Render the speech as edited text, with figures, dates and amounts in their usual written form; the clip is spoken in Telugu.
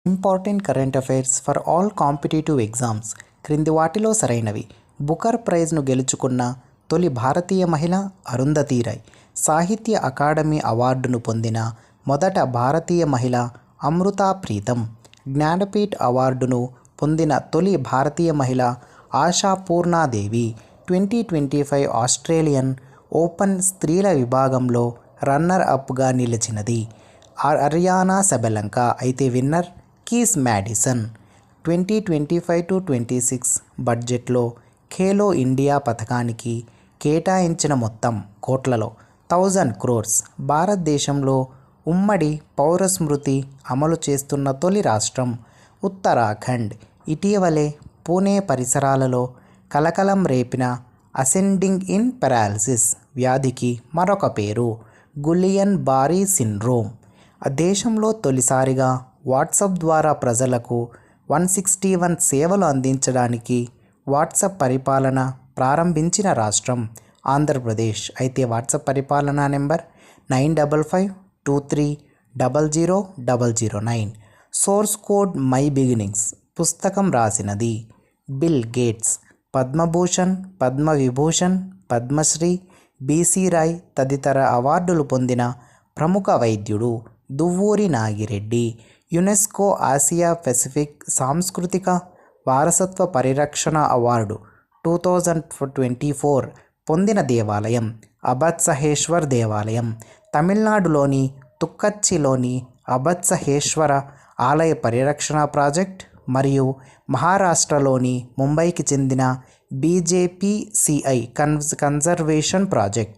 Important current affairs for all competitive exams క్రింది వాటిలో సరైనవి. బుకర్ ప్రైజ్ను గెలుచుకున్న తొలి భారతీయ మహిళ అరుంధతీ రాయ్. సాహిత్య అకాడమీ అవార్డును పొందిన మొదట భారతీయ మహిళ అమృతా ప్రీతం. జ్ఞానపీఠ్ అవార్డును పొందిన తొలి భారతీయ మహిళ ఆశాపూర్ణాదేవి. 2025 ఆస్ట్రేలియన్ ఓపెన్ స్త్రీల విభాగంలో రన్నర్ అప్గా నిలిచినది అరియానా సబలంక. అయితే విన్నర్ కీస్ మ్యాడిసన్. 2025-26 బడ్జెట్లో ఖేలో ఇండియా పథకానికి కేటాయించిన మొత్తం కోట్లలో 1000 crores. భారతదేశంలో ఉమ్మడి పౌరస్మృతి అమలు చేస్తున్న తొలి రాష్ట్రం ఉత్తరాఖండ్. ఇటీవలే పూణే పరిసరాలలో కలకలం రేపిన అసెండింగ్ ఇన్ పెరాలసిస్ వ్యాధికి మరొక పేరు గులియన్ బారీ సిండ్రోమ్. దేశంలో తొలిసారిగా వాట్సాప్ ద్వారా ప్రజలకు 161 సేవలు అందించడానికి వాట్సాప్ పరిపాలన ప్రారంభించిన రాష్ట్రం ఆంధ్రప్రదేశ్. అయితే వాట్సాప్ పరిపాలనా number 9523000009. Source code my beginnings పుస్తకం రాసినది Bill Gates. Padma Bhushan, Padma Vibhushan, Padma Shri, BC Roy తదితర అవార్డులు పొందిన ప్రముఖ వైద్యుడు Duvvuri Nagireddy. UNESCO Asia Pacific సాంస్కృతిక వారసత్వ పరిరక్షణ అవార్డు 2024 పొందిన దేవాలయం అబత్సహేశ్వర్ దేవాలయం. తమిళనాడులోని తుక్కచ్చిలోని అబత్సహేశ్వర ఆలయ పరిరక్షణ ప్రాజెక్ట్ మరియు మహారాష్ట్రలోని ముంబైకి చెందిన బీజేపీసీఐ కన్జర్వేషన్ ప్రాజెక్ట్.